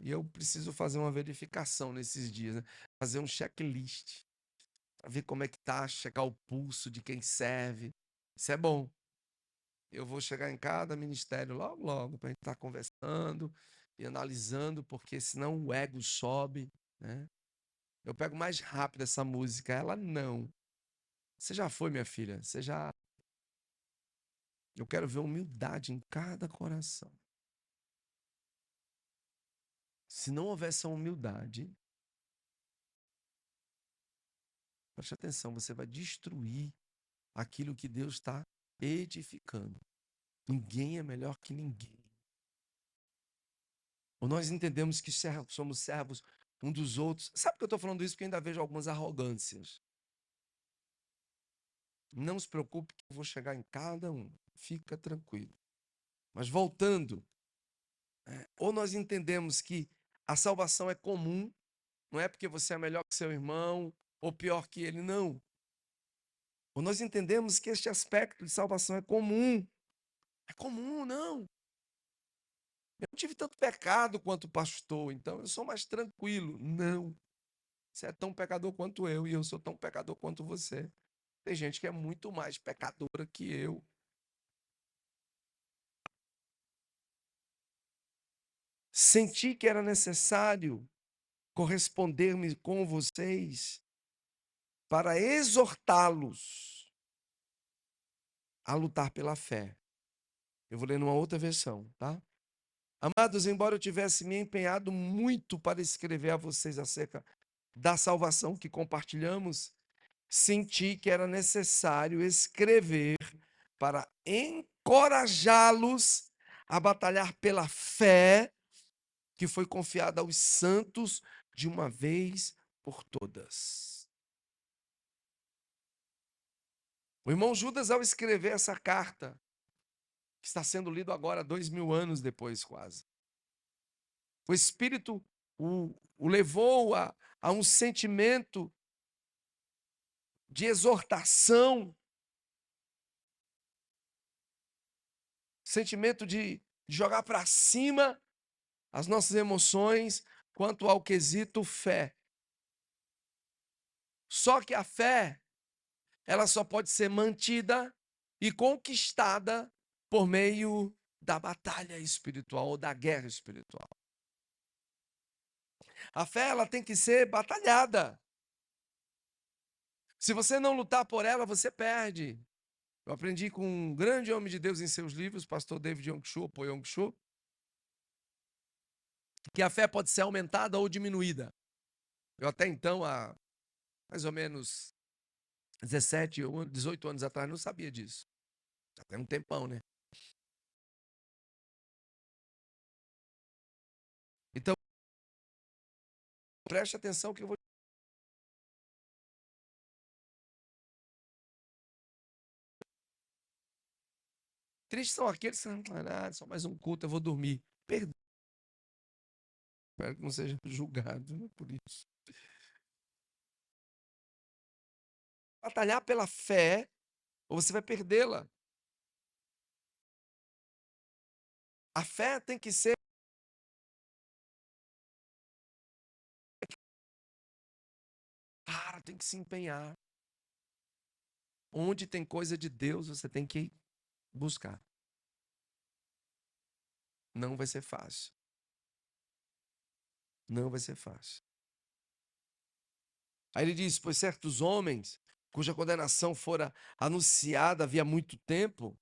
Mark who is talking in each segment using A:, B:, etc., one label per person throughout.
A: E eu preciso fazer uma verificação nesses dias, né? Fazer um checklist, para ver como é que tá, checar o pulso de quem serve. Isso é bom. Eu vou chegar em cada ministério logo, logo, para a gente estar conversando e analisando, porque senão o ego sobe, né? Eu pego mais rápido essa música, ela não. Você já foi, minha filha? Você já. Eu quero ver humildade em cada coração. Se não houver essa humildade, preste atenção, você vai destruir aquilo que Deus está edificando. Ninguém é melhor que ninguém. Ou nós entendemos que somos servos um dos outros. Sabe que eu estou falando isso porque ainda vejo algumas arrogâncias. Não se preocupe que eu vou chegar em cada um. Fica tranquilo. Mas voltando, ou nós entendemos que a salvação é comum, não é porque você é melhor que seu irmão ou pior que ele, não. Ou nós entendemos que este aspecto de salvação é comum. É comum, não. Eu não tive tanto pecado quanto o pastor, então eu sou mais tranquilo. Não. Você é tão pecador quanto eu e eu sou tão pecador quanto você. Tem gente que é muito mais pecadora que eu. Senti que era necessário corresponder-me com vocês para exortá-los a lutar pela fé. Eu vou ler numa outra versão, tá? Amados, embora eu tivesse me empenhado muito para escrever a vocês acerca da salvação que compartilhamos, senti que era necessário escrever para encorajá-los a batalhar pela fé que foi confiada aos santos de uma vez por todas. O irmão Judas, ao escrever essa carta, que está sendo lido agora 2000 anos depois, quase, o Espírito o levou a um sentimento de exortação, sentimento de jogar para cima as nossas emoções quanto ao quesito fé. Só que a fé, ela só pode ser mantida e conquistada por meio da batalha espiritual ou da guerra espiritual. A fé, ela tem que ser batalhada. Se você não lutar por ela, você perde. Eu aprendi com um grande homem de Deus em seus livros, pastor David Yong-Cho, Po Yong-Cho, que a fé pode ser aumentada ou diminuída. Eu até então, há mais ou menos 17 ou 18 anos atrás, não sabia disso. Já tem um tempão, né? Então, preste atenção que eu vou. Tristes são aqueles que não, só mais um culto, eu vou dormir. Perdão. Espero que não seja julgado, né, por isso. Batalhar pela fé, ou você vai perdê-la. A fé tem que ser. Cara, tem que se empenhar. Onde tem coisa de Deus, você tem que buscar. Não vai ser fácil. Não vai ser fácil. Aí ele diz: pois certos homens, cuja condenação fora anunciada havia muito tempo,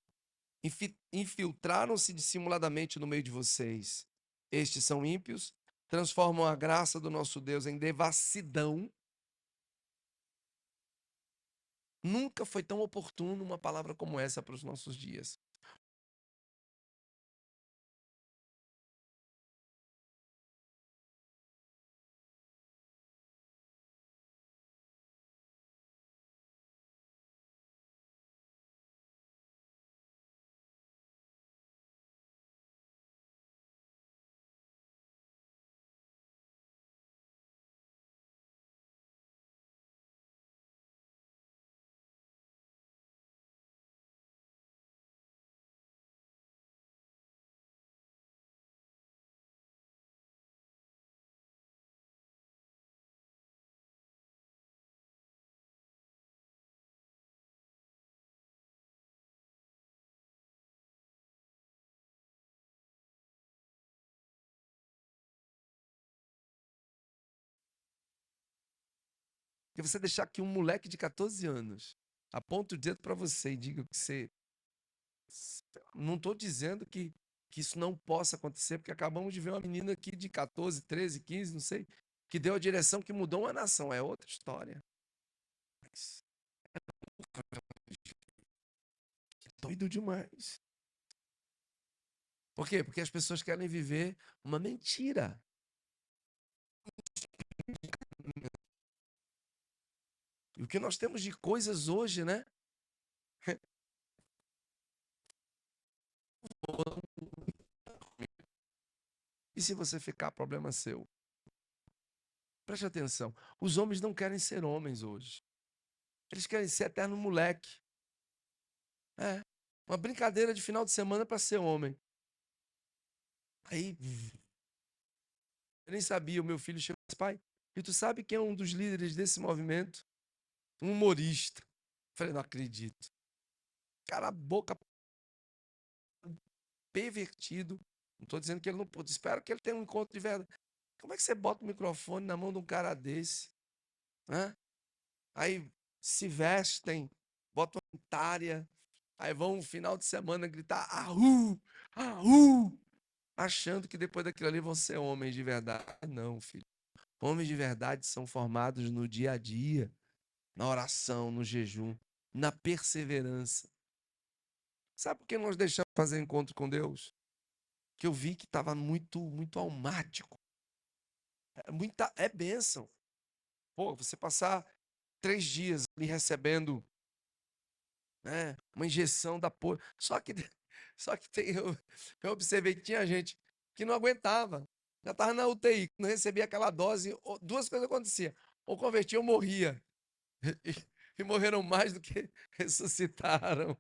A: infiltraram-se dissimuladamente no meio de vocês. Estes são ímpios, transformam a graça do nosso Deus em devassidão. Nunca foi tão oportuno uma palavra como essa para os nossos dias. Porque você deixar que um moleque de 14 anos aponte o dedo para você e diga que você. Não estou dizendo que isso não possa acontecer, porque acabamos de ver uma menina aqui de 14, 13, 15, não sei, que deu a direção que mudou uma nação. É outra história. Mas é doido demais. Por quê? Porque as pessoas querem viver uma mentira. E o que nós temos de coisas hoje, né? E se você ficar, problema seu. Preste atenção. Os homens não querem ser homens hoje. Eles querem ser eterno moleque. É. Uma brincadeira de final de semana para ser homem. Aí, eu nem sabia, o meu filho chegou e disse, pai, e tu sabe quem é um dos líderes desse movimento? Um humorista. Falei, não acredito. Cara, a boca pervertido. Não estou dizendo que ele não pode. Espero que ele tenha um encontro de verdade. Como é que você bota o microfone na mão de um cara desse? Hã? Aí se vestem, botam uma tária, aí vão no final de semana gritar ahu, ahu, achando que depois daquilo ali vão ser homens de verdade. Não, filho. Homens de verdade são formados no dia a dia, na oração, no jejum, na perseverança. Sabe por que nós deixamos de fazer encontro com Deus? Que eu vi que estava muito almático. É bênção. Pô, você passar 3 dias ali recebendo, né, uma injeção da porra. Só que eu observei que tinha gente que não aguentava. Já estava na UTI, não recebia aquela dose. Duas coisas aconteciam. Ou convertia ou morria. E morreram mais do que ressuscitaram.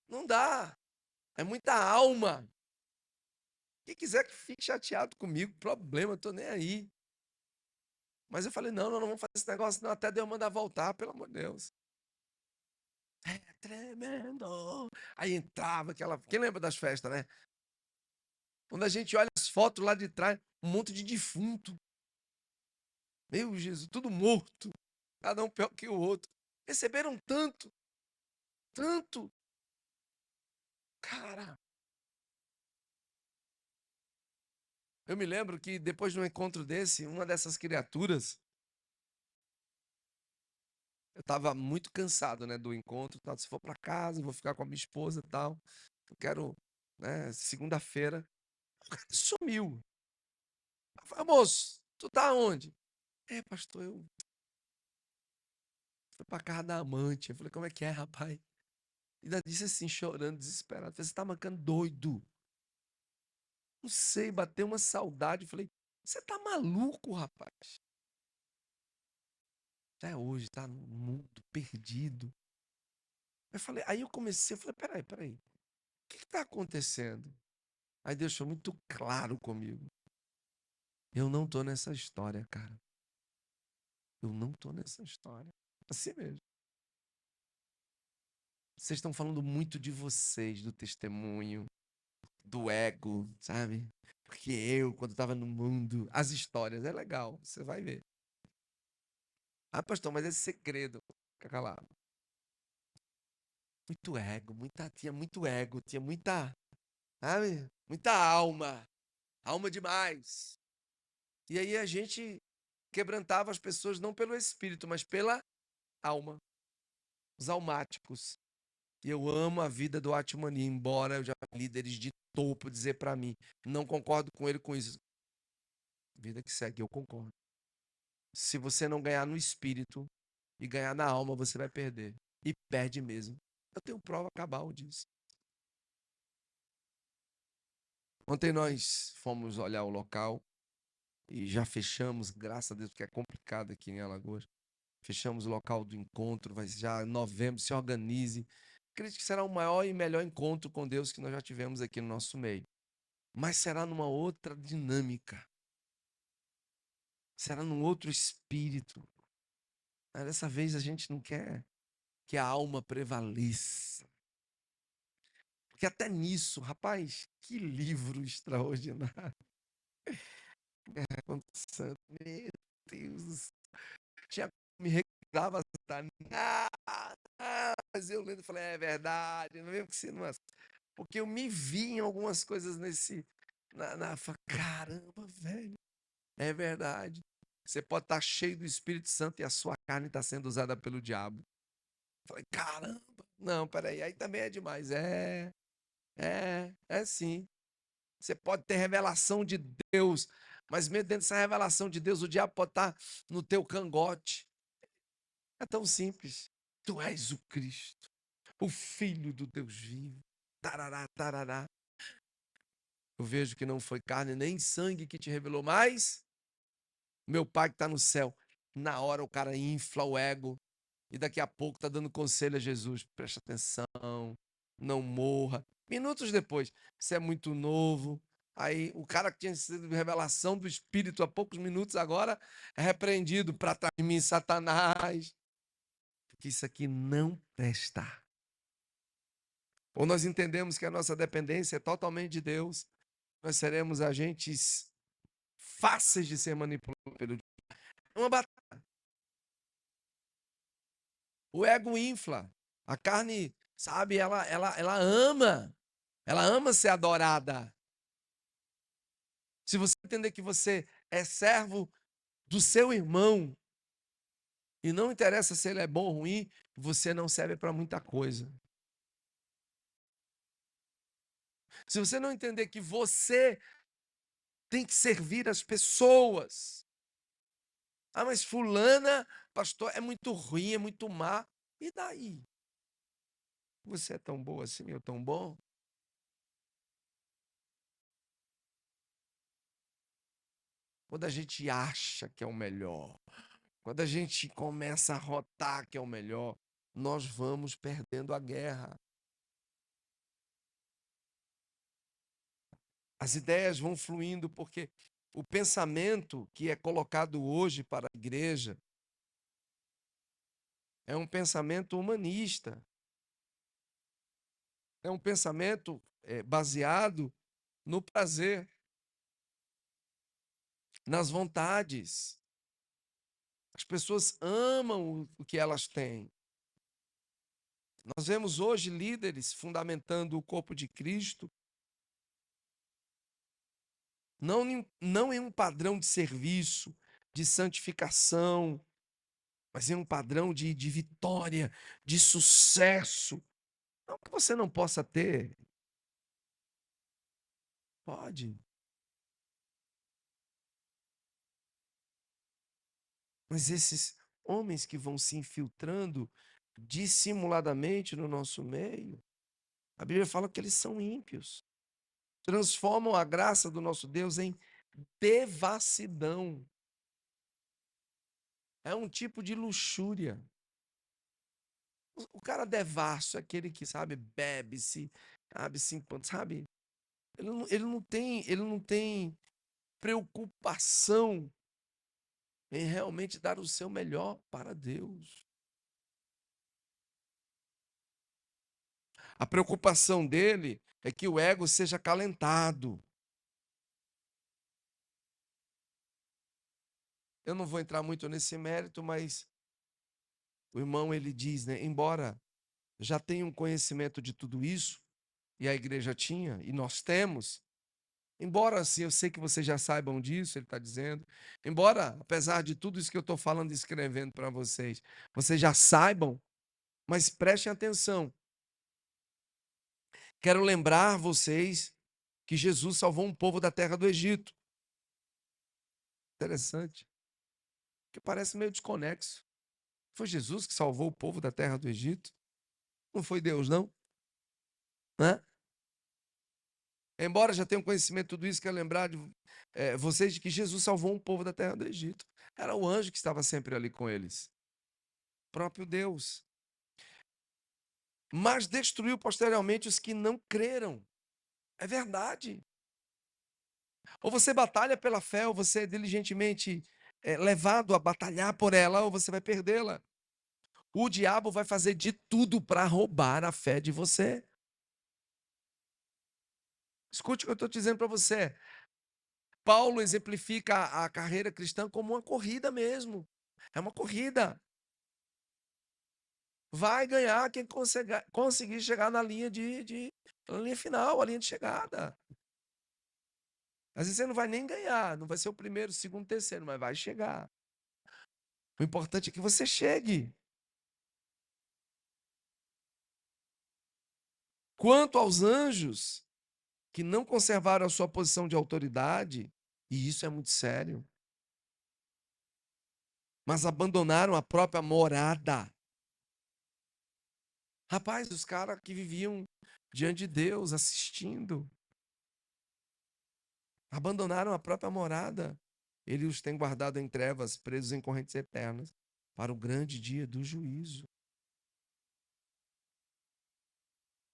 A: Não dá. É muita alma. Quem quiser que fique chateado comigo, problema, eu tô nem aí. Mas eu falei, não vamos fazer esse negócio, não, até Deus mandar voltar, pelo amor de Deus. É tremendo. Aí entrava aquela. Quem lembra das festas, né? Quando a gente olha as fotos lá de trás, um monte de defunto. Meu Jesus, tudo morto. Cada um pior que o outro. Receberam tanto, tanto. Cara, eu me lembro que depois de um encontro desse, uma dessas criaturas, eu estava muito cansado, né, do encontro, tal. Se for para casa, eu vou ficar com a minha esposa, e tal. Eu quero, né, segunda-feira. O cara sumiu. Eu falei, moço, tu tá onde? É, pastor, eu fui pra casa da amante. Eu falei, como é que é, rapaz? Ainda disse assim, chorando, desesperado. Eu falei, você tá mancando doido. Não sei, bateu uma saudade. Eu falei, você tá maluco, rapaz? Até hoje, tá no mundo, perdido. Aí eu comecei, eu falei, peraí. O que tá acontecendo? Aí Deus foi muito claro comigo. Eu não tô nessa história, cara. Eu não tô nessa história. Assim mesmo. Vocês estão falando muito de vocês, do testemunho, do ego, sabe? Porque eu, quando estava no mundo, as histórias, é legal, você vai ver. Ah, pastor, mas esse segredo, fica calado. Muito ego, tinha muito ego, tinha muita, sabe? Muita alma, alma demais. E aí a gente quebrantava as pessoas não pelo espírito, mas pela alma, os almáticos. E eu amo a vida do Atmani, embora eu já vi líderes de topo dizer para mim, não concordo com ele com isso. Vida que segue, eu concordo. Se você não ganhar no espírito e ganhar na alma, você vai perder. E perde mesmo. Eu tenho prova cabal disso. Ontem nós fomos olhar o local e já fechamos, graças a Deus, porque é complicado aqui em Alagoas. Fechamos o local do encontro, vai já em novembro, se organize. Acredito que será o maior e melhor encontro com Deus que nós já tivemos aqui no nosso meio. Mas será numa outra dinâmica. Será num outro espírito. Dessa vez a gente não quer que a alma prevaleça. Porque até nisso, rapaz, que livro extraordinário. Acontecendo. Deus do céu. Tinha me recusava a aceitar. Mas eu lendo, falei, é verdade, não mesmo que se não. Porque eu me vi em algumas coisas nesse. Caramba, velho, é verdade. Você pode estar cheio do Espírito Santo e a sua carne está sendo usada pelo diabo. Falei, caramba, não, peraí, aí também é demais. É sim. Você pode ter revelação de Deus, mas mesmo dentro dessa revelação de Deus, o diabo pode estar no teu cangote. É tão simples. Tu és o Cristo, o Filho do Deus vivo. Tarará, tarará. Eu vejo que não foi carne nem sangue que te revelou, mas meu Pai que está no céu. Na hora o cara infla o ego e daqui a pouco está dando conselho a Jesus. Presta atenção, não morra. Minutos depois, você é muito novo. Aí o cara que tinha sido revelação do Espírito há poucos minutos agora é repreendido para trás de mim, Satanás. Porque isso aqui não presta. Ou nós entendemos que a nossa dependência é totalmente de Deus, nós seremos agentes fáceis de ser manipulados pelo diabo. É uma batalha. O ego infla. A carne, sabe, ela ama ser adorada. Se você entender que você é servo do seu irmão e não interessa se ele é bom ou ruim, você não serve para muita coisa. Se você não entender que você tem que servir as pessoas. Ah, mas fulana, pastor, é muito ruim, é muito má. E daí? Você é tão boa assim, eu tão bom? Quando a gente acha que é o melhor, quando a gente começa a rotar que é o melhor, nós vamos perdendo a guerra. As ideias vão fluindo porque o pensamento que é colocado hoje para a igreja é um pensamento humanista. É um pensamento baseado no prazer, nas vontades. As pessoas amam o que elas têm. Nós vemos hoje líderes fundamentando o corpo de Cristo, não em um padrão de serviço, de santificação, mas em um padrão de vitória, de sucesso. Não que você não possa ter, pode, mas esses homens que vão se infiltrando dissimuladamente no nosso meio, a Bíblia fala que eles são ímpios. Transformam a graça do nosso Deus em devassidão. É um tipo de luxúria. O cara devasso é aquele que, sabe, bebe, sabe? Ele não tem preocupação em realmente dar o seu melhor para Deus. A preocupação dele é que o ego seja acalentado. Eu não vou entrar muito nesse mérito, mas o irmão ele diz, né, embora já tenha um conhecimento de tudo isso, e a igreja tinha, e nós temos, embora assim, eu sei que vocês já saibam disso, ele está dizendo, embora, apesar de tudo isso que eu estou falando e escrevendo para vocês já saibam, mas prestem atenção. Quero lembrar vocês que Jesus salvou um povo da terra do Egito. Interessante, que parece meio desconexo. Foi Jesus que salvou o povo da terra do Egito? Não foi Deus, não? Né? Embora já tenham conhecimento de tudo isso, quero lembrar de vocês de que Jesus salvou um povo da terra do Egito. Era o anjo que estava sempre ali com eles. Próprio Deus. Mas destruiu posteriormente os que não creram. É verdade. Ou você batalha pela fé, ou você é diligentemente levado a batalhar por ela, ou você vai perdê-la. O diabo vai fazer de tudo para roubar a fé de você. Escute o que eu estou dizendo para você. Paulo exemplifica a carreira cristã como uma corrida mesmo. É uma corrida. Vai ganhar quem conseguir chegar na linha na linha final, a linha de chegada. Às vezes você não vai nem ganhar, não vai ser o primeiro, segundo, terceiro, mas vai chegar. O importante é que você chegue. Quanto aos anjos que não conservaram a sua posição de autoridade, e isso é muito sério, mas abandonaram a própria morada. Rapaz, os caras que viviam diante de Deus, assistindo, abandonaram a própria morada. Ele os tem guardado em trevas, presos em correntes eternas, para o grande dia do juízo.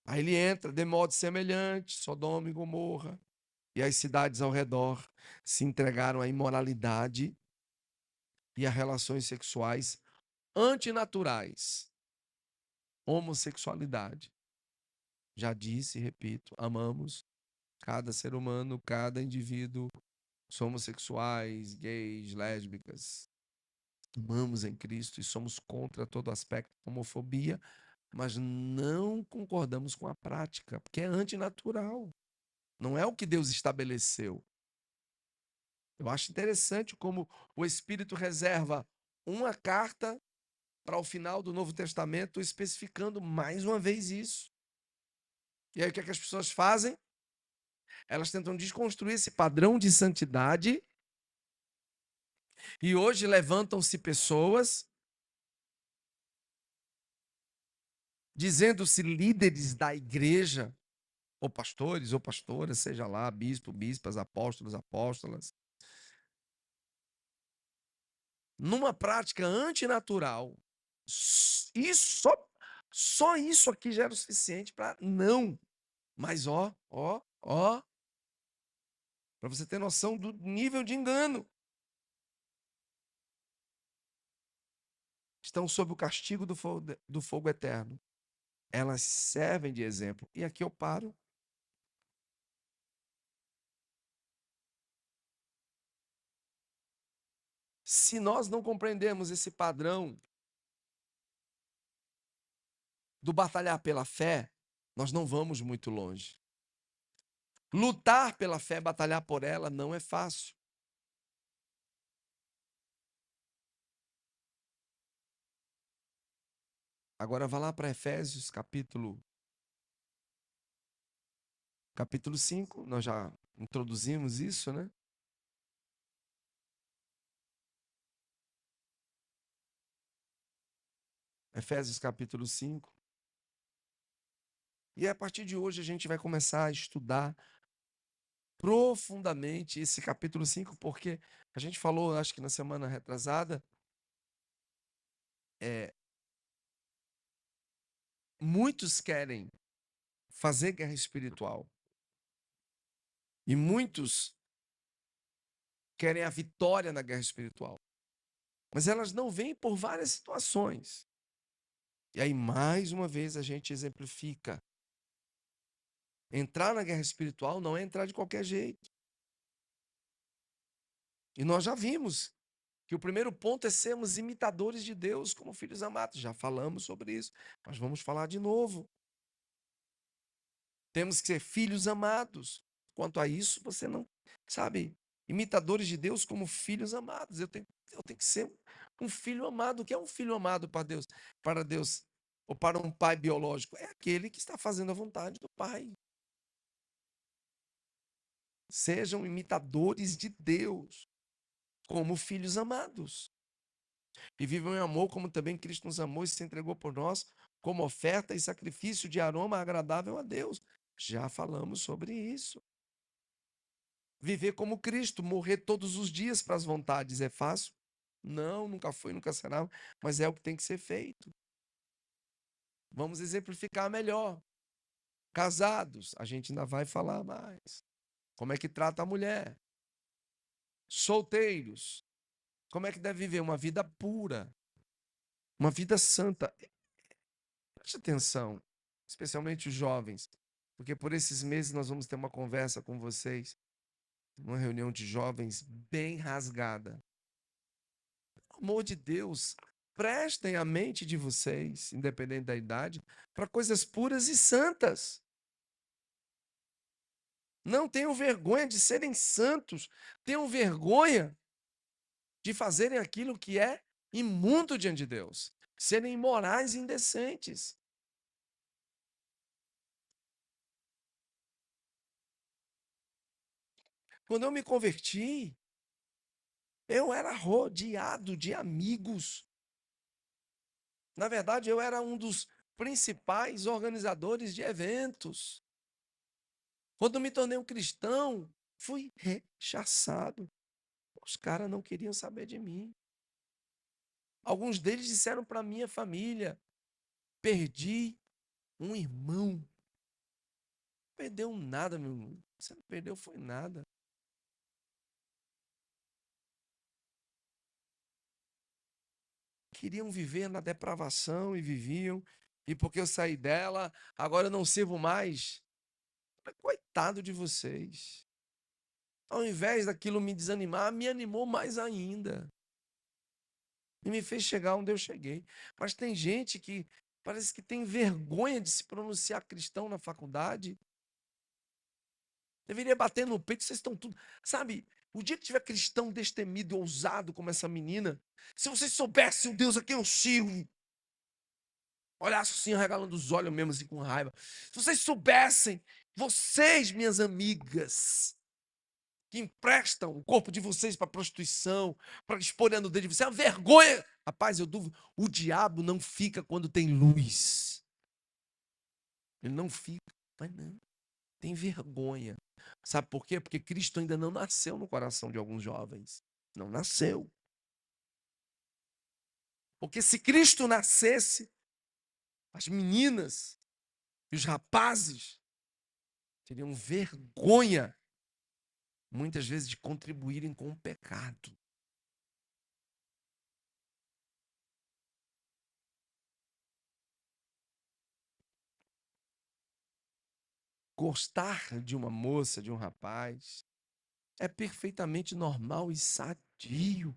A: Aí ele entra de modo semelhante, Sodoma e Gomorra, e as cidades ao redor se entregaram à imoralidade e a relações sexuais antinaturais, homossexualidade. Já disse e repito, amamos cada ser humano, cada indivíduo, somos sexuais, gays, lésbicas. Amamos em Cristo e somos contra todo aspecto de homofobia, mas não concordamos com a prática, porque é antinatural. Não é o que Deus estabeleceu. Eu acho interessante como o Espírito reserva uma carta para o final do Novo Testamento, especificando mais uma vez isso. E aí o que é que as pessoas fazem? Elas tentam desconstruir esse padrão de santidade e hoje levantam-se pessoas dizendo-se líderes da igreja, ou pastores, ou pastoras, seja lá, bispo, bispas, apóstolos, apóstolas, numa prática antinatural. Isso, só isso aqui já era o suficiente para não. Mas para você ter noção do nível de engano. Estão sob o castigo do fogo eterno. Elas servem de exemplo. E aqui eu paro. Se nós não compreendermos esse padrão do batalhar pela fé, nós não vamos muito longe. Lutar pela fé, batalhar por ela, não é fácil. Agora vá lá para Efésios, capítulo 5. Nós já introduzimos isso, né? Efésios capítulo 5. E a partir de hoje a gente vai começar a estudar profundamente esse capítulo 5, porque a gente falou, acho que na semana retrasada, muitos querem fazer guerra espiritual e muitos querem a vitória na guerra espiritual, mas elas não vêm por várias situações. E aí, mais uma vez, a gente exemplifica. Entrar na guerra espiritual não é entrar de qualquer jeito. E nós já vimos que o primeiro ponto é sermos imitadores de Deus como filhos amados. Já falamos sobre isso, mas vamos falar de novo. Temos que ser filhos amados. Quanto a isso, você não sabe. Imitadores de Deus como filhos amados. Eu tenho que ser um filho amado. O que é um filho amado para Deus? Para Deus, ou para um pai biológico? É aquele que está fazendo a vontade do pai. Sejam imitadores de Deus como filhos amados. E vivam em amor, como também Cristo nos amou e se entregou por nós, como oferta e sacrifício de aroma agradável a Deus. Já falamos sobre isso. Viver como Cristo, morrer todos os dias para as vontades, é fácil? Não, nunca foi, nunca será, mas é o que tem que ser feito. Vamos exemplificar melhor. Casados, a gente ainda vai falar mais. Como é que trata a mulher? Solteiros, como é que deve viver uma vida pura, uma vida santa? Preste atenção, especialmente os jovens, porque por esses meses nós vamos ter uma conversa com vocês uma reunião de jovens bem rasgada. Pelo amor de Deus, prestem a mente de vocês, independente da idade, para coisas puras e santas. Não tenham vergonha de serem santos, tenham vergonha de fazerem aquilo que é imundo diante de Deus, serem imorais e indecentes. Quando eu me converti, eu era rodeado de amigos. Na verdade, eu era um dos principais organizadores de eventos. Quando me tornei um cristão, fui rechaçado. Os caras não queriam saber de mim. Alguns deles disseram para minha família: perdi um irmão. Perdeu nada, meu irmão. Você não perdeu, foi nada. Queriam viver na depravação e viviam. E porque eu saí dela, agora eu não sirvo mais. Coitado de vocês. Ao invés daquilo me desanimar, me animou mais ainda. E me fez chegar onde eu cheguei. Mas tem gente que parece que tem vergonha de se pronunciar cristão na faculdade. Deveria bater no peito, vocês estão tudo. Sabe, o dia que tiver cristão destemido e ousado como essa menina, se vocês soubessem o Deus a quem eu sirvo, olhasse assim, regalando os olhos mesmo, assim, com raiva. Se vocês soubessem, vocês, minhas amigas, que emprestam o corpo de vocês para prostituição, para expor a nudez de vocês, é uma vergonha. Rapaz, eu duvido, o diabo não fica quando tem luz. Ele não fica, mas não, tem vergonha. Sabe por quê? Porque Cristo ainda não nasceu no coração de alguns jovens. Não nasceu. Porque se Cristo nascesse, as meninas e os rapazes teriam vergonha, muitas vezes, de contribuírem com o pecado. Gostar de uma moça, de um rapaz, é perfeitamente normal e sadio.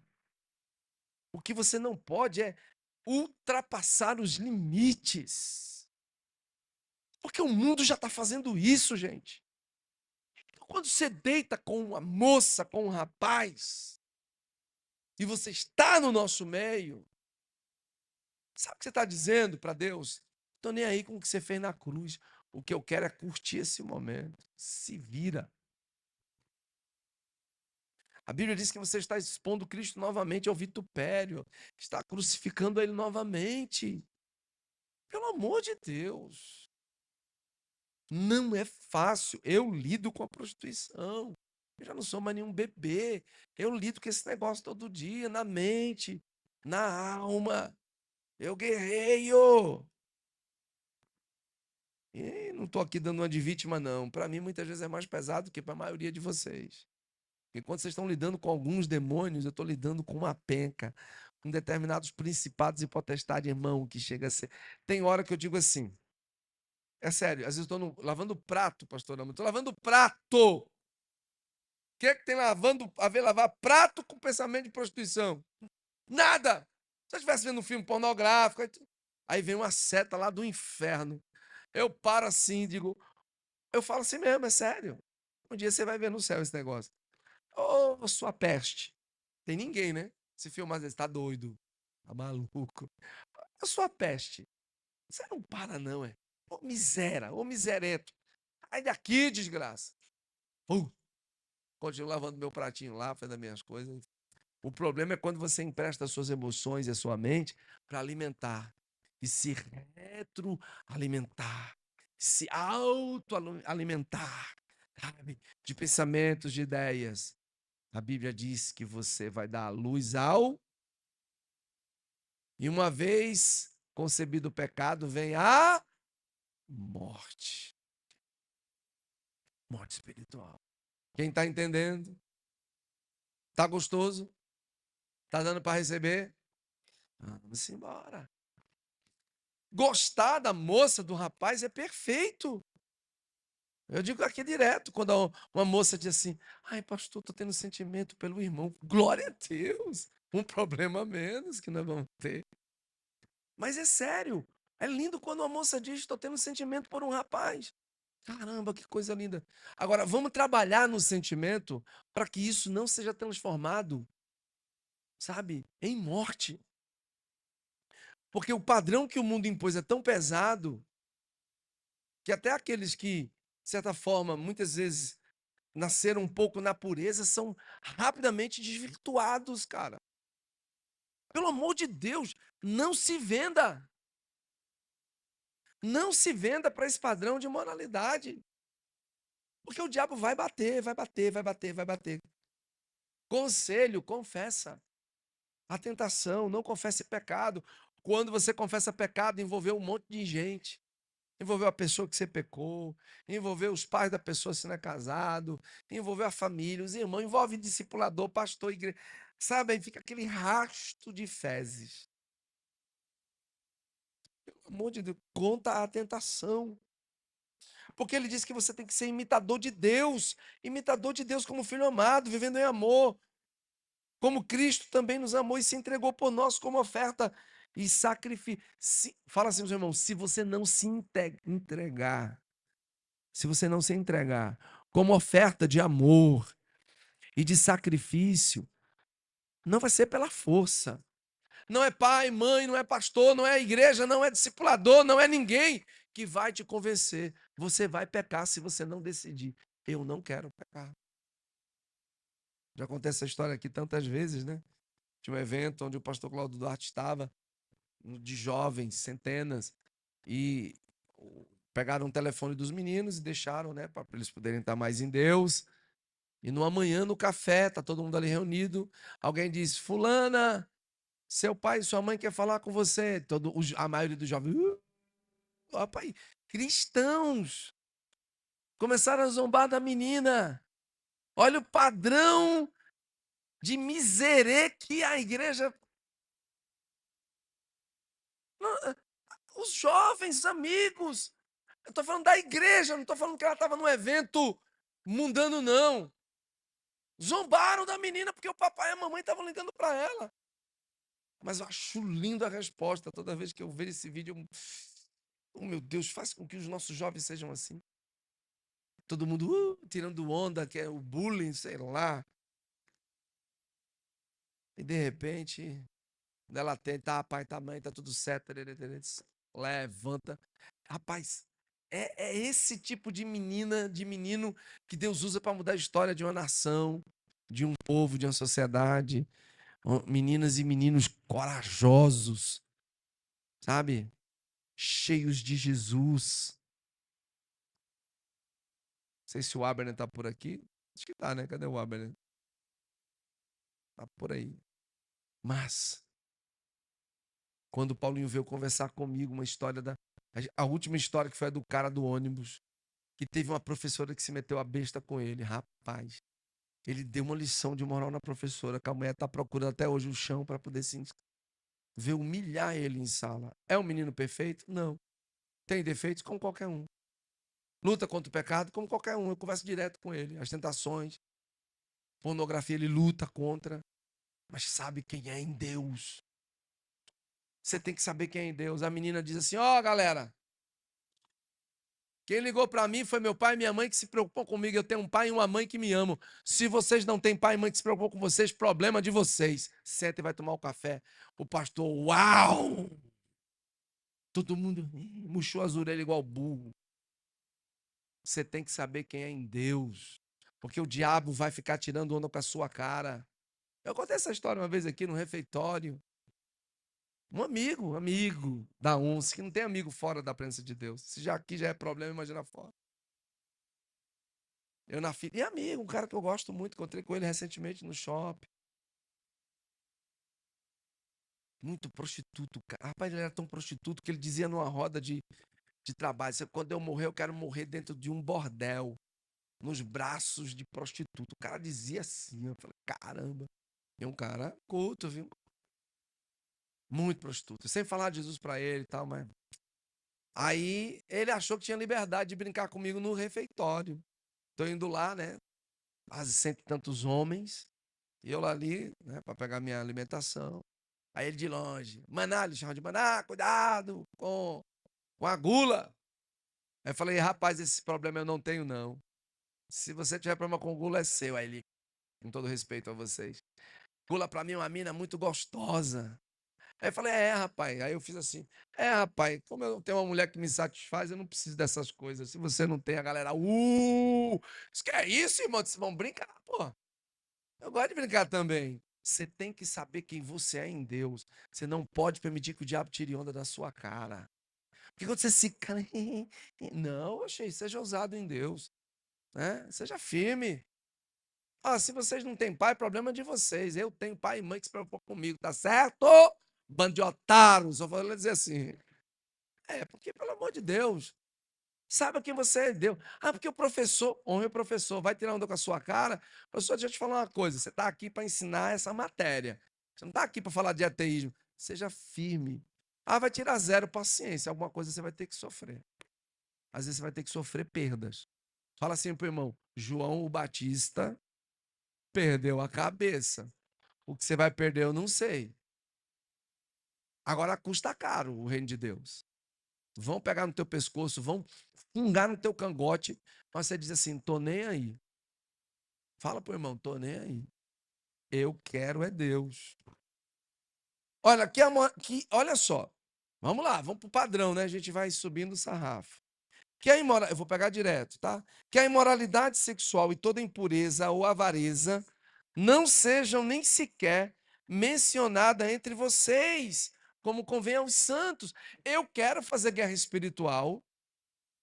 A: O que você não pode é ultrapassar os limites. Porque o mundo já está fazendo isso, gente. Então, quando você deita com uma moça, com um rapaz, e você está no nosso meio, sabe o que você está dizendo para Deus? Estou nem aí com o que você fez na cruz. O que eu quero é curtir esse momento. Se vira. A Bíblia diz que você está expondo Cristo novamente ao vitupério, está crucificando ele novamente. Pelo amor de Deus. Não é fácil. Eu lido com a prostituição. Eu já não sou mais nenhum bebê. Eu lido com esse negócio todo dia, na mente, na alma. Eu guerreio. E não estou aqui dando uma de vítima, não. Para mim, muitas vezes é mais pesado que para a maioria de vocês. Enquanto vocês estão lidando com alguns demônios, eu estou lidando com uma penca, com determinados principados e potestades, irmão, que chega a ser. Tem hora que eu digo assim, é sério, às vezes eu estou lavando prato, pastor Amo, estou lavando prato. O que é que tem lavando a ver lavar prato com pensamento de prostituição? Nada! Se eu estivesse vendo um filme pornográfico, aí vem uma seta lá do inferno. Eu paro assim, digo, eu falo assim mesmo, é sério. Um dia você vai ver no céu esse negócio. Ô, sua peste. Tem ninguém, né? Se filmar, às vezes, tá doido. Tá maluco. A sua peste. Você não para, não, é? Ô, miséria, ô, miserento. Sai daqui, desgraça. Continuo lavando meu pratinho lá, fazendo as minhas coisas. O problema é quando você empresta as suas emoções e a sua mente para alimentar. E se retroalimentar. Se autoalimentar. Sabe? De pensamentos, de ideias. A Bíblia diz que você vai dar a luz ao. E uma vez concebido o pecado, vem a morte. Morte espiritual. Quem está entendendo? Tá gostoso? Tá dando para receber? Vamos embora. Gostar da moça, do rapaz é perfeito. Eu digo aqui direto, quando uma moça diz assim, ai, pastor, estou tendo sentimento pelo irmão. Glória a Deus! Um problema a menos que nós vamos ter. Mas é sério. É lindo quando uma moça diz, estou tendo sentimento por um rapaz. Caramba, que coisa linda. Agora, vamos trabalhar no sentimento para que isso não seja transformado, sabe, em morte. Porque o padrão que o mundo impôs é tão pesado que até aqueles que, de certa forma, muitas vezes nasceram um pouco na pureza são rapidamente desvirtuados, cara. Pelo amor de Deus, não se venda. Não se venda para esse padrão de moralidade. Porque o diabo vai bater, vai bater, vai bater, vai bater. Conselho, confessa. A tentação, não confesse pecado. Quando você confessa pecado, envolveu um monte de gente. Envolveu a pessoa que você pecou, envolveu os pais da pessoa se não é casado, envolveu a família, os irmãos, envolve discipulador, pastor, igreja. Sabe, aí fica aquele rasto de fezes. Pelo amor de Deus, conta a tentação. Porque ele diz que você tem que ser imitador de Deus como filho amado, vivendo em amor, como Cristo também nos amou e se entregou por nós como oferta e sacrifício. Fala assim, meus irmãos, se você não se entregar, se você não se entregar como oferta de amor e de sacrifício, não vai ser pela força. Não é pai, mãe, não é pastor, não é igreja, não é discipulador, não é ninguém que vai te convencer. Você vai pecar se você não decidir. Eu não quero pecar. Já contei essa história aqui tantas vezes, né? Tinha um evento onde o pastor Cláudio Duarte estava, de jovens, centenas, e pegaram o telefone dos meninos e deixaram, né, para eles poderem estar mais em Deus. E no amanhã, no café, tá todo mundo ali reunido, alguém diz, fulana, seu pai e sua mãe quer falar com você. A maioria dos jovens, rapaz, cristãos, começaram a zombar da menina. Olha o padrão de miserê que a igreja... Os jovens, os amigos. Eu estou falando da igreja, não estou falando que ela estava num evento mundano, não. Zombaram da menina porque o papai e a mamãe estavam ligando para ela. Mas eu acho lindo a resposta. Toda vez que eu vejo esse vídeo, oh meu Deus, faz com que os nossos jovens sejam assim. Todo mundo tirando onda, que é o bullying, sei lá. E de repente, ela tem, tá, pai, tá, mãe, tá tudo certo. Levanta. Rapaz, é esse tipo de menina, de menino que Deus usa para mudar a história de uma nação, de um povo, de uma sociedade. Meninas e meninos corajosos, sabe? Cheios de Jesus. Não sei se o Abner tá por aqui. Acho que tá, né? Cadê o Abner? Tá por aí. Mas, quando o Paulinho veio conversar comigo, uma história a última história que foi a do cara do ônibus, que teve uma professora que se meteu a besta com ele. Rapaz, ele deu uma lição de moral na professora, que a mulher tá procurando até hoje o chão para poder se ver humilhar ele em sala. É um menino perfeito? Não. Tem defeitos como qualquer um. Luta contra o pecado como qualquer um. Eu converso direto com ele. As tentações, pornografia, ele luta contra, mas sabe quem é em Deus. Você tem que saber quem é em Deus. A menina diz assim: ó, galera, quem ligou para mim foi meu pai e minha mãe que se preocupam comigo. Eu tenho um pai e uma mãe que me amam. Se vocês não têm pai e mãe que se preocupam com vocês, problema de vocês. Senta e vai tomar o café. O pastor, uau! Todo mundo murchou as orelhas igual burro. Você tem que saber quem é em Deus. Porque o diabo vai ficar tirando onda com a sua cara. Eu contei essa história uma vez aqui no refeitório. Um amigo da UNS, que não tem amigo fora da presença de Deus. Se já aqui já é problema, imagina fora. Eu na fila. E amigo, um cara que eu gosto muito, encontrei com ele recentemente no shopping. Muito prostituto, cara. Rapaz, ele era tão prostituto que ele dizia numa roda de trabalho: quando eu morrer, eu quero morrer dentro de um bordel, nos braços de prostituto. O cara dizia assim. Eu falei: caramba. É um cara culto, viu? Muito prostituto. Sem falar de Jesus pra ele e tal, mas Aí ele achou que tinha liberdade de brincar comigo no refeitório. Tô indo lá, né? Quase cento e tantos homens. E eu lá ali, né, para pegar minha alimentação. Aí ele de longe, Maná, ele chama de Maná, cuidado com a gula. Aí eu falei, rapaz, esse problema eu não tenho, não. Se você tiver problema com gula, é seu. Aí ele, com todo respeito a vocês. Gula pra mim é uma mina muito gostosa. Aí eu falei, rapaz. Aí eu fiz assim, rapaz, como eu tenho uma mulher que me satisfaz, eu não preciso dessas coisas. Se você não tem, a galera, isso que é isso, irmão? Vocês vão brincar, pô. Eu gosto de brincar também. Você tem que saber quem você é em Deus. Você não pode permitir que o diabo tire onda da sua cara. Porque quando você se cara, não, achei, seja ousado em Deus, né? Seja firme. Ah, se vocês não têm pai, problema de vocês. Eu tenho pai e mãe que se preocupam comigo, tá certo? Bando de otários, só vou dizer assim. Porque, pelo amor de Deus, saiba quem você é, Deus. Porque o professor, honre o professor, vai tirar onda com a sua cara. Professor, deixa eu te falar uma coisa: você está aqui para ensinar essa matéria. Você não está aqui para falar de ateísmo. Seja firme. Vai tirar zero, paciência. Alguma coisa você vai ter que sofrer. Às vezes você vai ter que sofrer perdas. Fala assim pro irmão: João o Batista perdeu a cabeça. O que você vai perder, eu não sei. Agora custa caro o reino de Deus. Vão pegar no teu pescoço, vão fungar no teu cangote, mas você diz assim, tô nem aí. Fala pro irmão, tô nem aí. Eu quero é Deus. Olha, olha só. Vamos lá, vamos pro padrão, né? A gente vai subindo o sarrafo. Eu vou pegar direto, tá? Que a imoralidade sexual e toda impureza ou avareza não sejam nem sequer mencionadas entre vocês, como convém aos santos. Eu quero fazer guerra espiritual,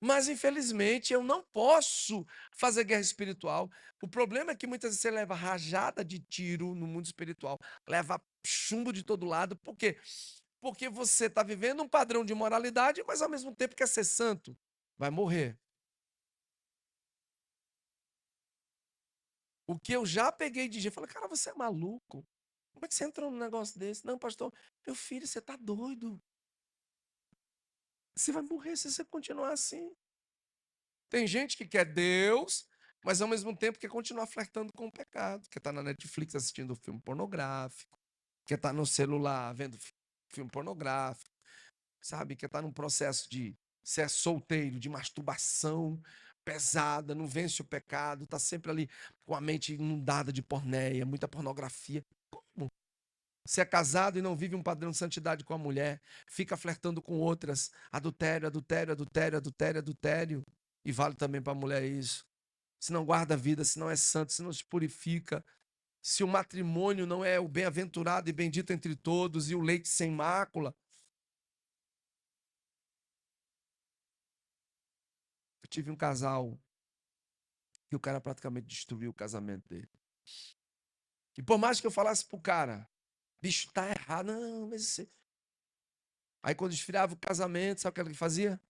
A: mas, infelizmente, eu não posso fazer guerra espiritual. O problema é que muitas vezes você leva rajada de tiro no mundo espiritual, leva chumbo de todo lado. Por quê? Porque você está vivendo um padrão de moralidade, mas ao mesmo tempo quer ser santo. Vai morrer. O que eu já peguei de gente, falei, cara, você é maluco? Como é que você entrou num negócio desse? Não, pastor, meu filho, você está doido. Você vai morrer se você continuar assim. Tem gente que quer Deus, mas ao mesmo tempo quer continuar flertando com o pecado. Quer estar na Netflix assistindo filme pornográfico, quer estar no celular vendo filme pornográfico, sabe? Quer estar num processo de ser solteiro, de masturbação pesada, não vence o pecado, está sempre ali com a mente inundada de pornéia, muita pornografia. Como? Se é casado e não vive um padrão de santidade com a mulher, fica flertando com outras, adultério, adultério, adultério, adultério, adultério. E vale também para a mulher isso. Se não guarda a vida, se não é santo, se não se purifica, se o matrimônio não é o bem-aventurado e bendito entre todos e o leite sem mácula. Eu tive um casal que o cara praticamente destruiu o casamento dele. E por mais que eu falasse pro cara, bicho, tá errado, não, mas você... Aí quando esfriava o casamento, sabe o que ele fazia?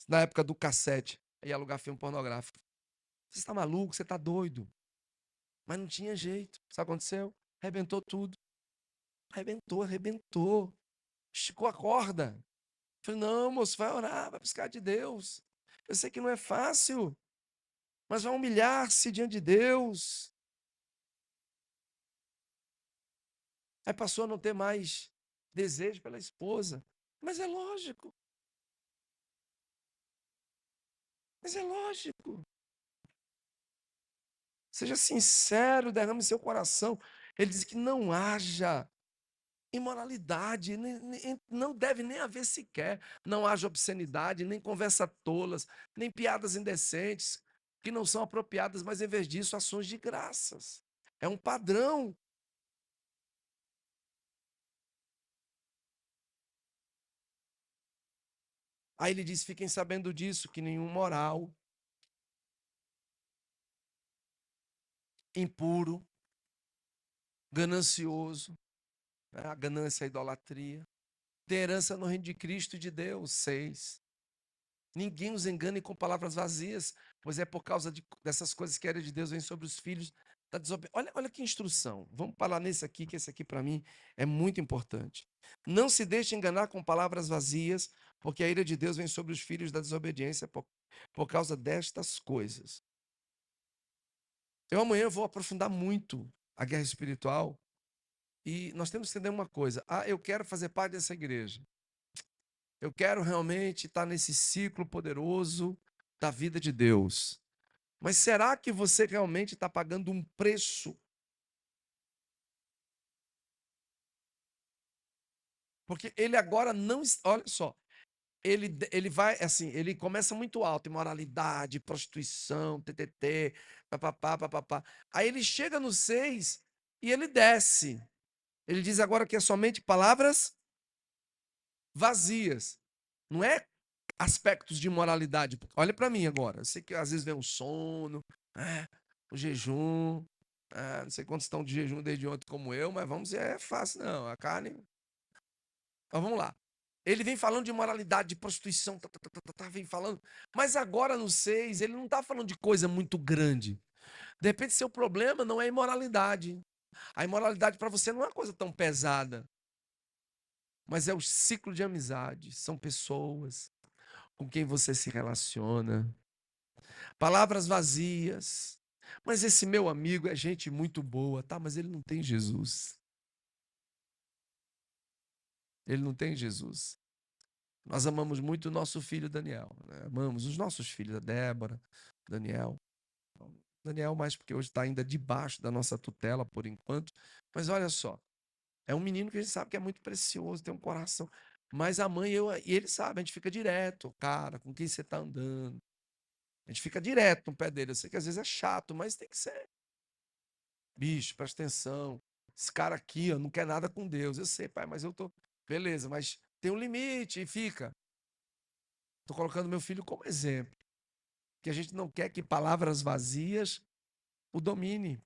A: Na época do cassete, ia alugar filme pornográfico. Você está maluco, você está doido. Mas não tinha jeito. Sabe o que aconteceu? Arrebentou tudo. Arrebentou, arrebentou. Esticou a corda. Falei, não, moço, vai orar, vai buscar de Deus. Eu sei que não é fácil, mas vai humilhar-se diante de Deus. Aí passou a não ter mais desejo pela esposa. Mas é lógico. Mas é lógico. Seja sincero, derrame seu coração. Ele diz que não haja imoralidade, não deve nem haver sequer. Não haja obscenidade, nem conversa tolas, nem piadas indecentes, que não são apropriadas, mas em vez disso, ações de graças. É um padrão. Aí ele diz: fiquem sabendo disso, que nenhum moral, impuro, ganancioso, né? A ganância é a idolatria, tem herança no reino de Cristo e de Deus. 6. Ninguém os engane com palavras vazias, pois é por causa dessas coisas que a ira de Deus vem sobre os filhos Olha que instrução. Vamos falar nesse aqui, que esse aqui para mim é muito importante. Não se deixe enganar com palavras vazias, porque a ira de Deus vem sobre os filhos da desobediência por causa destas coisas. Amanhã eu vou aprofundar muito a guerra espiritual e nós temos que entender uma coisa. Eu quero fazer parte dessa igreja. Eu quero realmente estar nesse ciclo poderoso da vida de Deus. Mas será que você realmente está pagando um preço? Porque ele agora não. Olha só. Ele vai, assim, ele começa muito alto, imoralidade, prostituição, TTT, papapá, papapá. Aí ele chega no 6 e ele desce. Ele diz agora que é somente palavras vazias. Não é aspectos de moralidade. Olha para mim agora. Eu sei que às vezes vem um sono, o jejum. Não sei quantos estão de jejum desde ontem como eu, mas vamos dizer, é fácil não. A carne. Mas vamos lá. Ele vem falando de moralidade, de prostituição, vem falando. Mas agora no 6, ele não está falando de coisa muito grande. De repente, seu problema não é imoralidade. A imoralidade para você não é uma coisa tão pesada. Mas é o ciclo de amizade. São pessoas com quem você se relaciona. Palavras vazias. Mas esse meu amigo é gente muito boa, tá? Mas ele não tem Jesus. Ele não tem Jesus. Nós amamos muito o nosso filho Daniel. Né? Amamos os nossos filhos, a Débora, Daniel. Daniel mais porque hoje está ainda debaixo da nossa tutela por enquanto. Mas olha só, é um menino que a gente sabe que é muito precioso, tem um coração. Mas a mãe, e ele sabe, a gente fica direto, cara, com quem você está andando. A gente fica direto no pé dele. Eu sei que às vezes é chato, mas tem que ser. Bicho, presta atenção. Esse cara aqui, ó, não quer nada com Deus. Eu sei, pai, mas eu tô. Beleza, mas tem um limite e fica. Tô colocando meu filho como exemplo. Que a gente não quer que palavras vazias o domine.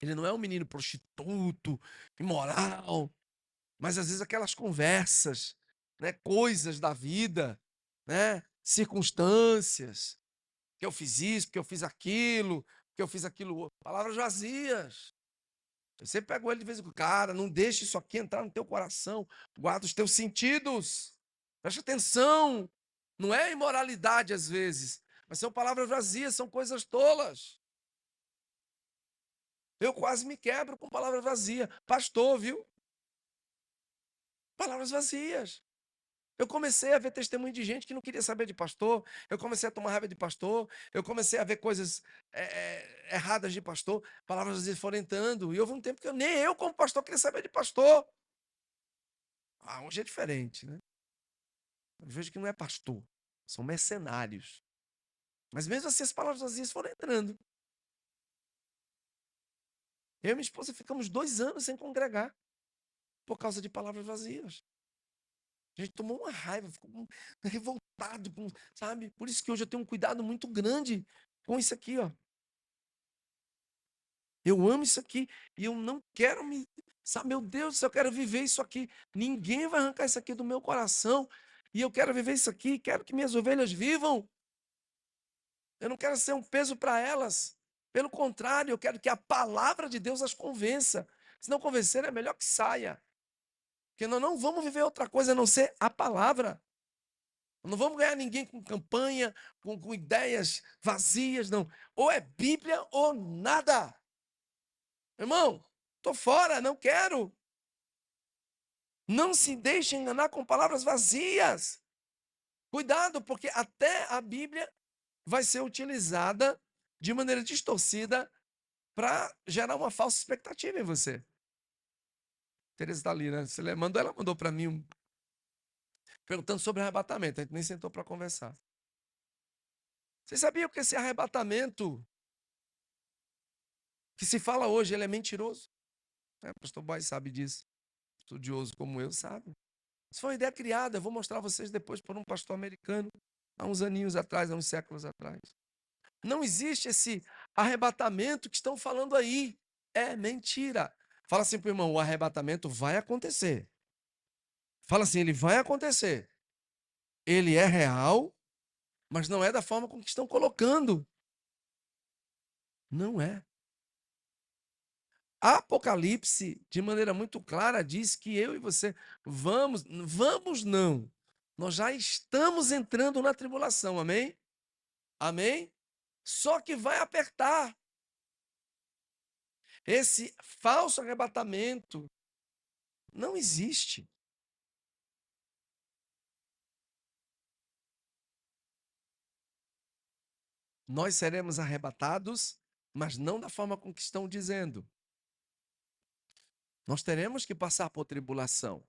A: Ele não é um menino prostituto, imoral, mas às vezes aquelas conversas, né, coisas da vida, né, circunstâncias, que eu fiz isso, que eu fiz aquilo, que eu fiz aquilo outro. Palavras vazias. Eu sempre pego ele de vez em quando, cara, não deixe isso aqui entrar no teu coração, guarda os teus sentidos, preste atenção. Não é imoralidade às vezes, mas são palavras vazias, são coisas tolas. Eu quase me quebro com palavras vazias. Pastor, viu? Palavras vazias. Eu comecei a ver testemunho de gente que não queria saber de pastor. Eu comecei a tomar raiva de pastor. Eu comecei a ver coisas erradas de pastor. Palavras vazias foram entrando. E houve um tempo que nem eu, como pastor, queria saber de pastor. Hoje é diferente, né? Eu vejo que não é pastor. São mercenários. Mas mesmo assim, as palavras vazias foram entrando. Eu e minha esposa ficamos 2 anos sem congregar por causa de palavras vazias. A gente tomou uma raiva, ficou revoltado, sabe? Por isso que hoje eu tenho um cuidado muito grande com isso aqui, ó. Eu amo isso aqui e eu não quero me... Sabe, meu Deus, eu quero viver isso aqui. Ninguém vai arrancar isso aqui do meu coração. E eu quero viver isso aqui, quero que minhas ovelhas vivam. Eu não quero ser um peso para elas. Pelo contrário, eu quero que a palavra de Deus as convença. Se não convencer, é melhor que saia. Porque nós não vamos viver outra coisa a não ser a palavra. Não vamos ganhar ninguém com campanha, com ideias vazias, não. Ou é Bíblia ou nada. Irmão, estou fora, não quero. Não se deixe enganar com palavras vazias. Cuidado, porque até a Bíblia vai ser utilizada de maneira distorcida para gerar uma falsa expectativa em você. Teresa está ali, né? Ela mandou para mim perguntando sobre arrebatamento. A gente nem sentou para conversar. Você sabia que esse arrebatamento que se fala hoje, ele é mentiroso? O pastor Boy sabe disso. Estudioso como eu sabe. Isso foi uma ideia criada, eu vou mostrar a vocês depois por um pastor americano, há uns aninhos atrás, há uns séculos atrás. Não existe esse arrebatamento que estão falando aí. É mentira. Fala assim para o irmão, o arrebatamento vai acontecer. Fala assim, ele vai acontecer. Ele é real, mas não é da forma como que estão colocando. Não é. Apocalipse, de maneira muito clara, diz que eu e você vamos não. Nós já estamos entrando na tribulação, amém? Amém? Só que vai apertar. Esse falso arrebatamento não existe. Nós seremos arrebatados, mas não da forma com que estão dizendo. Nós teremos que passar por tribulação.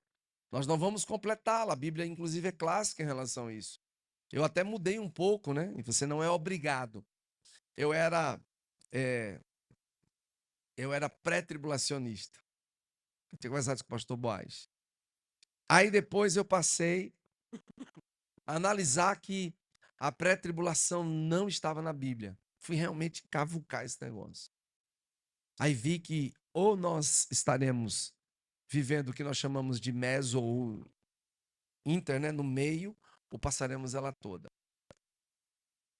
A: Nós não vamos completá-la. A Bíblia, inclusive, é clássica em relação a isso. Eu até mudei um pouco, né? E você não é obrigado. Eu era, é, eu era pré-tribulacionista. Eu tinha conversado com o pastor Boaz. Aí depois eu passei a analisar que a pré-tribulação não estava na Bíblia. Fui realmente cavucar esse negócio. Aí vi que ou nós estaremos vivendo o que nós chamamos de meso ou inter, né, no meio, ou passaremos ela toda.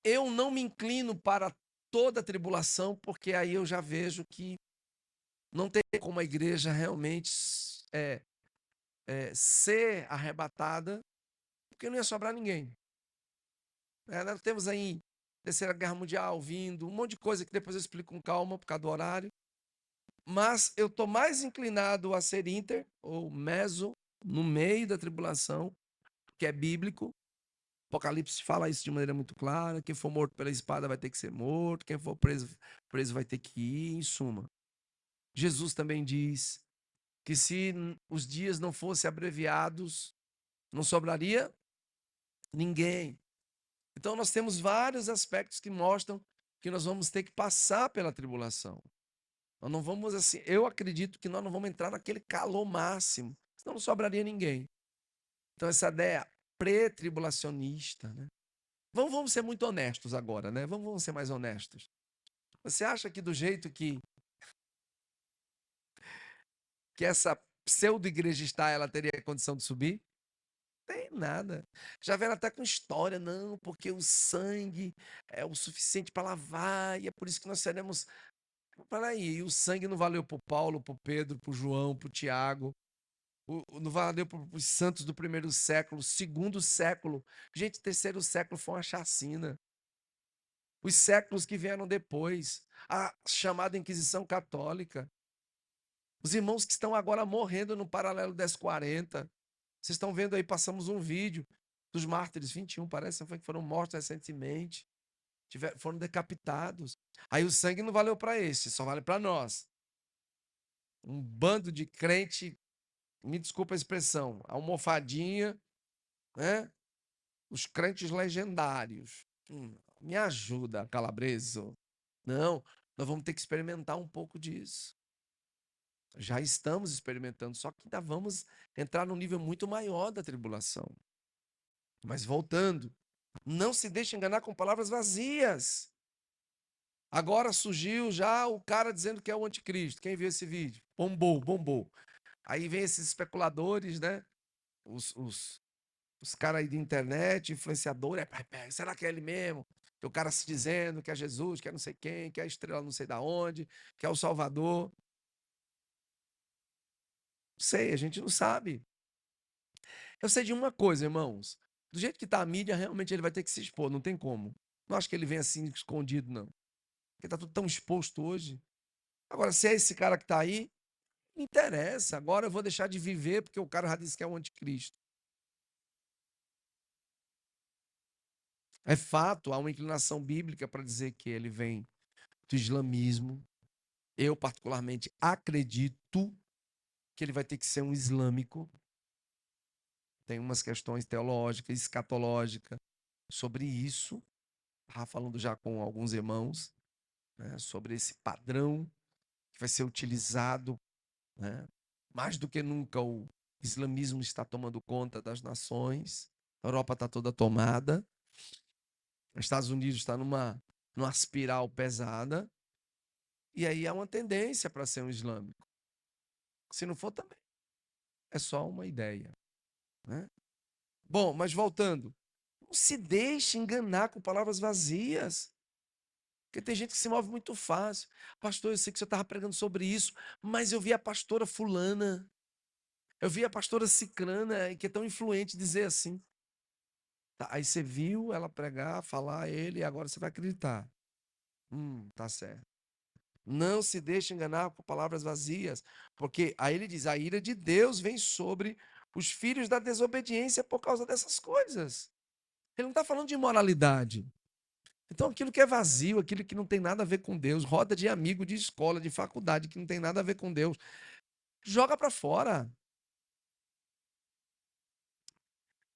A: Eu não me inclino para toda a tribulação, porque aí eu já vejo que não tem como a igreja realmente ser arrebatada, porque não ia sobrar ninguém. Nós temos aí Terceira Guerra Mundial vindo, um monte de coisa que depois eu explico com calma por causa do horário. Mas eu estou mais inclinado a ser inter, ou meso, no meio da tribulação, que é bíblico. Apocalipse fala isso de maneira muito clara. Quem for morto pela espada vai ter que ser morto. Quem for preso vai ter que ir, em suma. Jesus também diz que se os dias não fossem abreviados, não sobraria ninguém. Então nós temos vários aspectos que mostram que nós vamos ter que passar pela tribulação. Nós não vamos assim, eu acredito que nós não vamos entrar naquele calor máximo, senão não sobraria ninguém. Então essa ideia pré-tribulacionista, né? Vamos ser muito honestos agora, né? Vamos ser mais honestos. Você acha que do jeito que essa pseudo-igreja está, ela teria condição de subir? Tem nada. Já vieram até com história, não, porque o sangue é o suficiente para lavar, e é por isso que nós seremos. Peraí, e o sangue não valeu para o Paulo, para o Pedro, para o João, para o Tiago, não valeu para os santos do primeiro século, segundo século. Gente, terceiro século foi uma chacina. Os séculos que vieram depois, a chamada Inquisição Católica. Os irmãos que estão agora morrendo no paralelo 1040. Vocês estão vendo aí, passamos um vídeo dos mártires 21, parece que foram mortos recentemente. Foram decapitados. Aí o sangue não valeu para esse, só vale para nós. Um bando de crente, me desculpa a expressão, almofadinha, né? Os crentes legendários. Me ajuda, Calabreso. Não, nós vamos ter que experimentar um pouco disso. Já estamos experimentando, só que ainda vamos entrar num nível muito maior da tribulação. Mas voltando, não se deixe enganar com palavras vazias. Agora surgiu já o cara dizendo que é o anticristo. Quem viu esse vídeo? Bombou, bombou. Aí vem esses especuladores, né? Os caras aí de internet, influenciador, será que é ele mesmo? O cara se dizendo que é Jesus, que é não sei quem, que é a estrela não sei da onde, que é o Salvador. Não sei, a gente não sabe. Eu sei de uma coisa, irmãos. Do jeito que está a mídia, realmente ele vai ter que se expor, não tem como. Não acho que ele vem assim escondido, não. Porque está tudo tão exposto hoje. Agora, se é esse cara que está aí, não interessa. Agora eu vou deixar de viver porque o cara já disse que é o anticristo. É fato, há uma inclinação bíblica para dizer que ele vem do islamismo. Eu, particularmente, acredito que ele vai ter que ser um islâmico. Tem umas questões teológicas, escatológicas sobre isso. Estava falando já com alguns irmãos, né, sobre esse padrão que vai ser utilizado, né? Mais do que nunca o islamismo está tomando conta das nações. A Europa está toda tomada. Os Estados Unidos está numa espiral pesada. E aí há uma tendência para ser um islâmico. Se não for também, é só uma ideia, né? Bom, mas voltando. Não se deixe enganar com palavras vazias. Porque tem gente que se move muito fácil. Pastor, eu sei que você estava pregando sobre isso, mas eu vi a pastora fulana, eu vi a pastora cicrana, que é tão influente, dizer assim. Tá, aí você viu ela pregar, falar ele, e agora você vai acreditar. Tá certo. Não se deixe enganar por palavras vazias, porque aí ele diz: a ira de Deus vem sobre os filhos da desobediência por causa dessas coisas. Ele não está falando de imoralidade. Então, aquilo que é vazio, aquilo que não tem nada a ver com Deus, roda de amigo, de escola, de faculdade, que não tem nada a ver com Deus, joga para fora.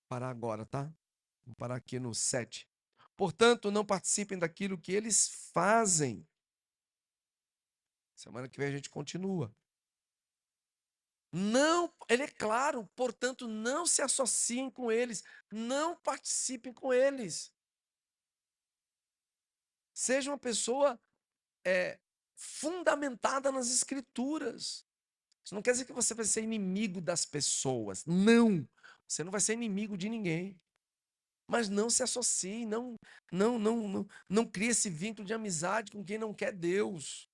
A: Parar agora, tá? Vou parar aqui no 7. Portanto, não participem daquilo que eles fazem. Semana que vem a gente continua. Não, ele é claro, portanto, não se associem com eles, não participem com eles. Seja uma pessoa fundamentada nas escrituras. Isso não quer dizer que você vai ser inimigo das pessoas. Não, você não vai ser inimigo de ninguém. Mas não se associe, não crie esse vínculo de amizade com quem não quer Deus.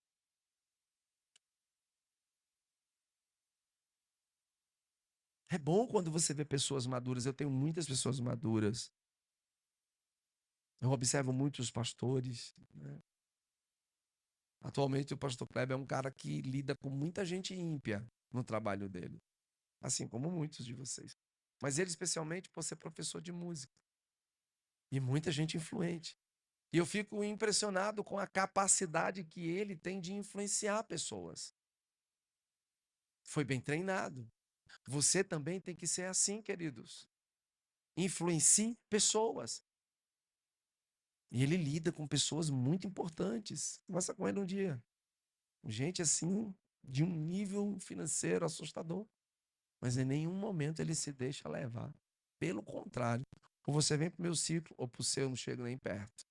A: É bom quando você vê pessoas maduras. Eu tenho muitas pessoas maduras. Eu observo muitos pastores, né? Atualmente o pastor Kleber é um cara que lida com muita gente ímpia no trabalho dele, assim como muitos de vocês. Mas ele especialmente por ser professor de música e muita gente influente. E eu fico impressionado com a capacidade que ele tem de influenciar pessoas. Foi bem treinado. Você também tem que ser assim, queridos. Influencie pessoas. E ele lida com pessoas muito importantes. Conversa com ele um dia. Gente assim, de um nível financeiro assustador. Mas em nenhum momento ele se deixa levar. Pelo contrário, ou você vem para o meu ciclo, ou para o seu eu não chego nem perto.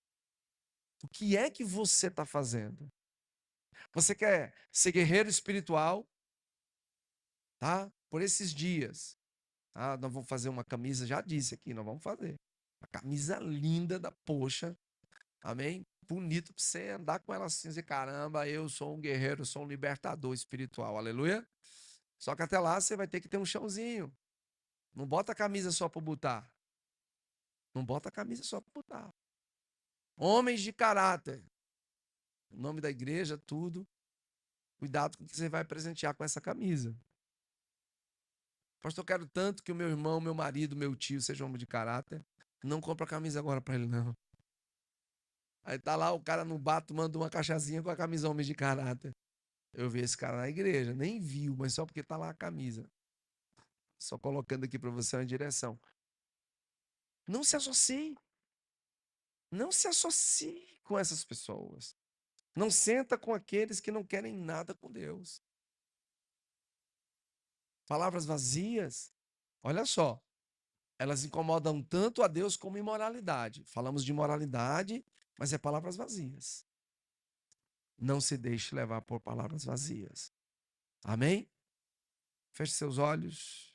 A: O que é que você está fazendo? Você quer ser guerreiro espiritual, tá? Por esses dias. Ah, nós vamos fazer uma camisa, já disse aqui, nós vamos fazer. Uma camisa linda da poxa, amém? Bonito para você andar com ela assim, dizer, caramba, eu sou um guerreiro, eu sou um libertador espiritual, aleluia? Só que até lá você vai ter que ter um chãozinho. Não bota a camisa só para botar. Não bota a camisa só para botar. Homens de caráter. O nome da igreja, tudo. Cuidado com o que você vai presentear com essa camisa. Pastor, eu quero tanto que o meu irmão, meu marido, meu tio seja homem de caráter. Não compra a camisa agora para ele, não. Aí tá lá o cara no bar tomando uma cachaçinha com a camisa homem de caráter. Eu vi esse cara na igreja, nem viu, mas só porque tá lá a camisa. Só colocando aqui para você uma direção. Não se associe. Não se associe com essas pessoas. Não senta com aqueles que não querem nada com Deus. Palavras vazias, olha só, elas incomodam tanto a Deus como imoralidade. Falamos de imoralidade, mas é palavras vazias. Não se deixe levar por palavras vazias. Amém? Feche seus olhos.